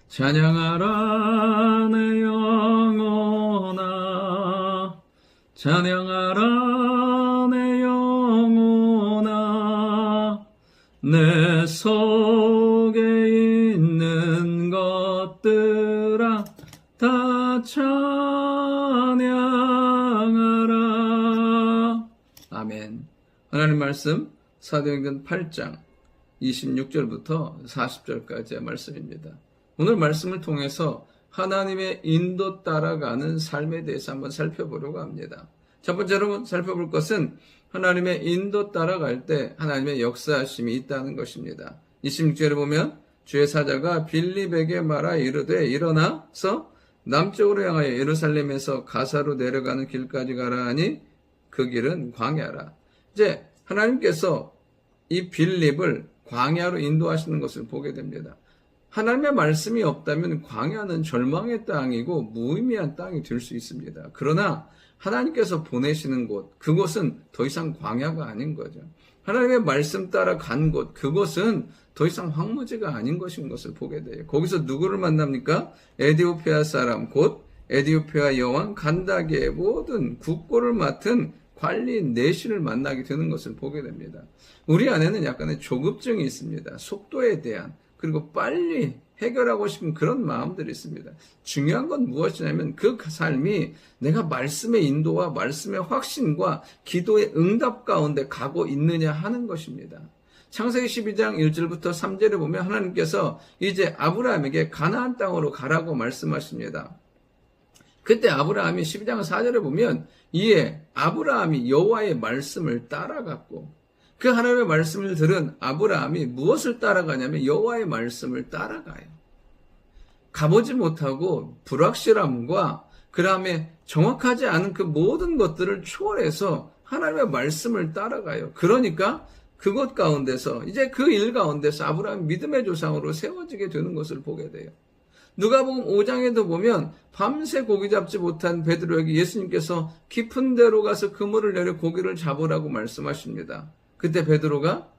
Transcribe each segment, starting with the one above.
찬양하라 내 영혼아, 찬양하라 내 영혼아, 내 속에 있는 것들아 다 찬양하라. 아멘. 하나님 말씀 사도행전 8장 26절부터 40절까지의 말씀입니다. 오늘 말씀을 통해서 하나님의 인도 따라가는 삶에 대해서 한번 살펴보려고 합니다. 첫 번째로 살펴볼 것은 하나님의 인도 따라갈 때 하나님의 역사하심이 있다는 것입니다. 26절에 보면 주의 사자가 빌립에게 말하 이르되 일어나서 남쪽으로 향하여 예루살렘에서 가사로 내려가는 길까지 가라 하니 그 길은 광야라. 이제 하나님께서 이 빌립을 광야로 인도하시는 것을 보게 됩니다. 하나님의 말씀이 없다면 광야는 절망의 땅이고 무의미한 땅이 될 수 있습니다. 그러나 하나님께서 보내시는 곳, 그곳은 더 이상 광야가 아닌 거죠. 하나님의 말씀 따라 간 곳, 그곳은 더 이상 황무지가 아닌 것인 것을 보게 돼요. 거기서 누구를 만납니까? 에디오피아 사람, 곧 에디오피아 여왕 간다게의 모든 국고를 맡은 관리인 내시를 만나게 되는 것을 보게 됩니다. 우리 안에는 약간의 조급증이 있습니다. 속도에 대한, 그리고 빨리 해결하고 싶은 그런 마음들이 있습니다. 중요한 건 무엇이냐면 그 삶이 내가 말씀의 인도와 말씀의 확신과 기도의 응답 가운데 가고 있느냐 하는 것입니다. 창세기 12장 1절부터 3절에 보면 하나님께서 이제 아브라함에게 가나안 땅으로 가라고 말씀하십니다. 그때 아브라함이 12장 4절에 보면 이에 아브라함이 여호와의 말씀을 따라갔고, 그 하나님의 말씀을 들은 아브라함이 무엇을 따라가냐면 여호와의 말씀을 따라가요. 가보지 못하고 불확실함과 그 다음에 정확하지 않은 그 모든 것들을 초월해서 하나님의 말씀을 따라가요. 그러니까 그것 가운데서 이제 그 일 가운데서 아브라함이 믿음의 조상으로 세워지게 되는 것을 보게 돼요. 누가복음 5장에도 보면 밤새 고기 잡지 못한 베드로에게 예수님께서 깊은 데로 가서 그물을 내려 고기를 잡으라고 말씀하십니다. 그때 베드로가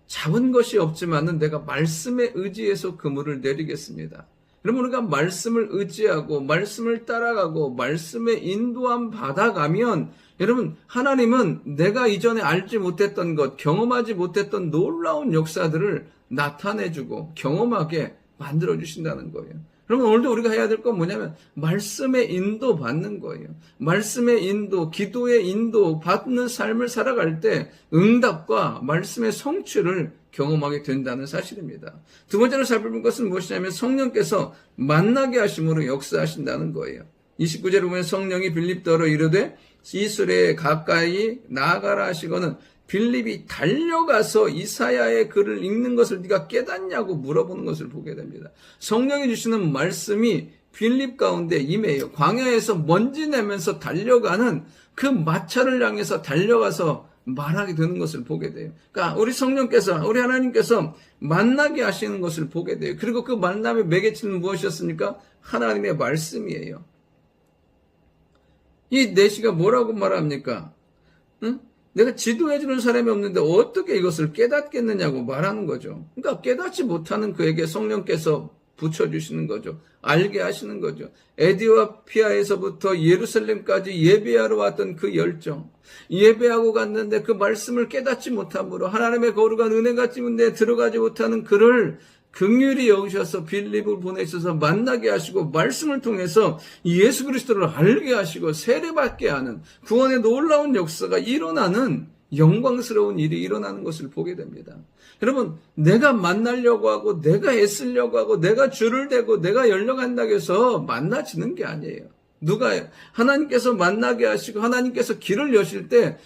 잡은 것이 없지만은 내가 말씀에 의지해서 그물을 내리겠습니다. 여러분, 우리가 말씀을 의지하고 말씀을 따라가고 말씀의 인도함 받아가면 여러분, 하나님은 내가 이전에 알지 못했던 것, 경험하지 못했던 놀라운 역사들을 나타내주고 경험하게 만들어주신다는 거예요. 그러면 오늘도 우리가 해야 될 건 뭐냐면 말씀의 인도 받는 거예요. 말씀의 인도, 기도의 인도 받는 삶을 살아갈 때 응답과 말씀의 성취를 경험하게 된다는 사실입니다. 두 번째로 살펴볼 것은 무엇이냐면 성령께서 만나게 하심으로 역사하신다는 거예요. 29절에 보면 성령이 빌립더러 이르되 이술에 가까이 나아가라 하시거는 빌립이 달려가서 이사야의 글을 읽는 것을 네가 깨닫냐고 물어보는 것을 보게 됩니다. 성령이 주시는 말씀이 빌립 가운데 임해요. 광야에서 먼지 내면서 달려가는 그 마차를 향해서 달려가서 말하게 되는 것을 보게 돼요. 그러니까 우리 성령께서, 우리 하나님께서 만나게 하시는 것을 보게 돼요. 그리고 그 만남의 매개체는 무엇이었습니까? 하나님의 말씀이에요. 이 내시가 뭐라고 말합니까? 응? 내가 지도해주는 사람이 없는데 어떻게 이것을 깨닫겠느냐고 말하는 거죠. 그러니까 깨닫지 못하는 그에게 성령께서 붙여주시는 거죠. 알게 하시는 거죠. 에디오피아에서부터 예루살렘까지 예배하러 왔던 그 열정, 예배하고 갔는데 그 말씀을 깨닫지 못함으로 하나님의 거룩한 은혜가 찜은 데 들어가지 못하는 그를 긍휼히 여기셔서 빌립을 보내셔서 만나게 하시고 말씀을 통해서 예수 그리스도를 알게 하시고 세례받게 하는 구원의 놀라운 역사가 일어나는 영광스러운 일이 일어나는 것을 보게 됩니다. 여러분, 내가 만나려고 하고 내가 애쓰려고 하고 내가 줄을 대고 내가 열려간다고 해서 만나지는 게 아니에요. 누가 하나님께서 만나게 하시고 하나님께서 길을 여실 때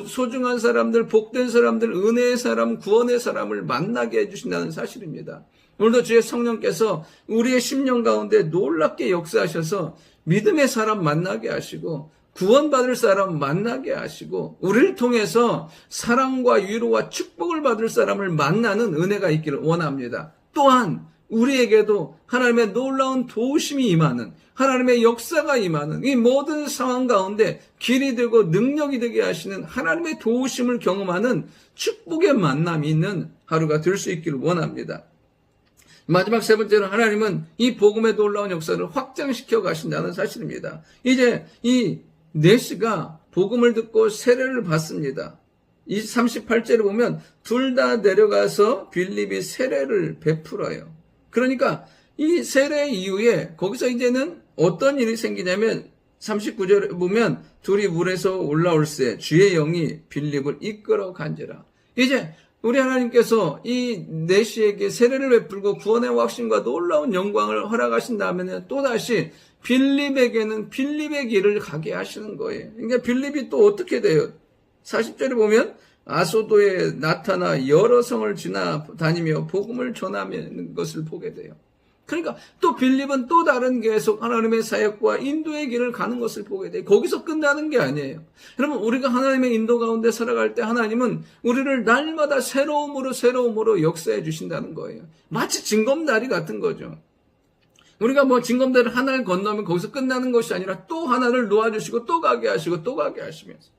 소중한 사람들, 복된 사람들, 은혜의 사람, 구원의 사람을 만나게 해주신다는 사실입니다. 오늘도 주의 성령께서 우리의 심령 가운데 놀랍게 역사하셔서 믿음의 사람 만나게 하시고 구원받을 사람 만나게 하시고 우리를 통해서 사랑과 위로와 축복을 받을 사람을 만나는 은혜가 있기를 원합니다. 또한 우리에게도 하나님의 놀라운 도우심이 임하는, 하나님의 역사가 임하는 이 모든 상황 가운데 길이 되고 능력이 되게 하시는 하나님의 도우심을 경험하는 축복의 만남이 있는 하루가 될 수 있기를 원합니다. 마지막 세 번째로 하나님은 이 복음의 놀라운 역사를 확장시켜 가신다는 사실입니다. 이제 이 내시가 복음을 듣고 세례를 받습니다. 이 38절에 보면 둘 다 내려가서 빌립이 세례를 베풀어요. 그러니까 이 세례 이후에 거기서 이제는 어떤 일이 생기냐면 39절에 보면 둘이 물에서 올라올세 주의 영이 빌립을 이끌어 간지라. 이제 우리 하나님께서 이 내시에게 세례를 베풀고 구원의 확신과 놀라운 영광을 허락하신 다음에는 또다시 빌립에게는 빌립의 길을 가게 하시는 거예요. 그러니까 빌립이 또 어떻게 돼요? 40절에 보면 아소도에 나타나 여러 성을 지나 다니며 복음을 전하는 것을 보게 돼요. 그러니까 또 빌립은 또 다른 계속 하나님의 사역과 인도의 길을 가는 것을 보게 돼요. 거기서 끝나는 게 아니에요. 여러분, 우리가 하나님의 인도 가운데 살아갈 때 하나님은 우리를 날마다 새로움으로 역사해 주신다는 거예요. 마치 징검다리 같은 거죠. 우리가 뭐 징검다리를 하나를 건너면 거기서 끝나는 것이 아니라 또 하나를 놓아주시고 또 가게 하시고 또 가게 하시면서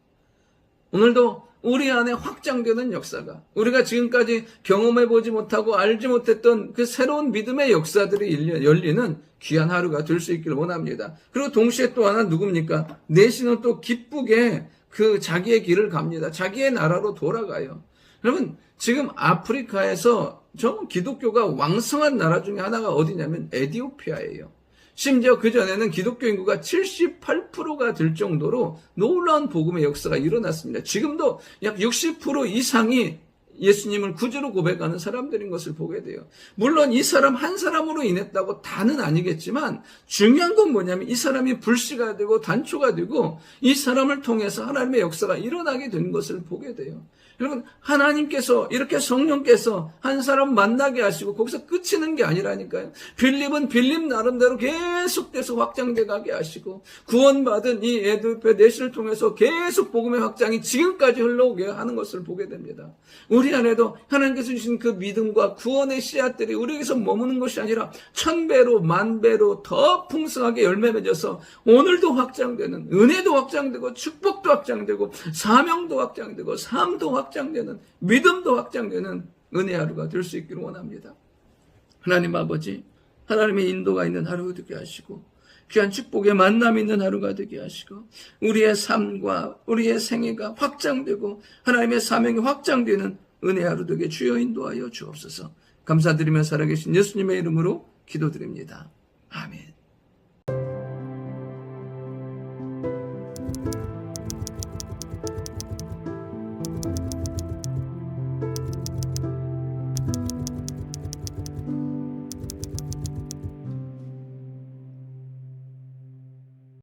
오늘도 우리 안에 확장되는 역사가 우리가 지금까지 경험해보지 못하고 알지 못했던 그 새로운 믿음의 역사들이 열리는 귀한 하루가 될 수 있기를 원합니다. 그리고 동시에 또 하나 누굽니까? 내시는 또 기쁘게 그 자기의 길을 갑니다. 자기의 나라로 돌아가요. 여러분, 지금 아프리카에서 정 기독교가 왕성한 나라 중에 하나가 어디냐면 에티오피아예요. 심지어 그전에는 기독교 인구가 78%가 될 정도로 놀라운 복음의 역사가 일어났습니다. 지금도 약 60% 이상이 예수님을 구주로 고백하는 사람들인 것을 보게 돼요. 물론 이 사람 한 사람으로 인했다고 다는 아니겠지만 중요한 건 뭐냐면 이 사람이 불씨가 되고 단초가 되고 이 사람을 통해서 하나님의 역사가 일어나게 된 것을 보게 돼요. 여러분, 하나님께서 이렇게 성령께서 한 사람 만나게 하시고 거기서 끝이는 게 아니라니까요. 빌립은 빌립 나름대로 계속돼서 확장돼 가게 하시고 구원받은 이 에티오피아 내시를 통해서 계속 복음의 확장이 지금까지 흘러오게 하는 것을 보게 됩니다. 우리 안에도 하나님께서 주신 그 믿음과 구원의 씨앗들이 우리에게서 머무는 것이 아니라 1000배로 만배로 더 풍성하게 열매 맺어서 오늘도 확장되는 은혜도 확장되고 축복도 확장되고 사명도 확장되고 삶도 확장되는 믿음도 확장되는 은혜 하루가 될 수 있기를 원합니다. 하나님 아버지, 하나님의 인도가 있는 하루가 되게 하시고 귀한 축복의 만남이 있는 하루가 되게 하시고 우리의 삶과 우리의 생애가 확장되고 하나님의 사명이 확장되는 은혜 하루 되게 주여 인도하여 주옵소서. 감사드리며 살아계신 예수님의 이름으로 기도드립니다. 아멘.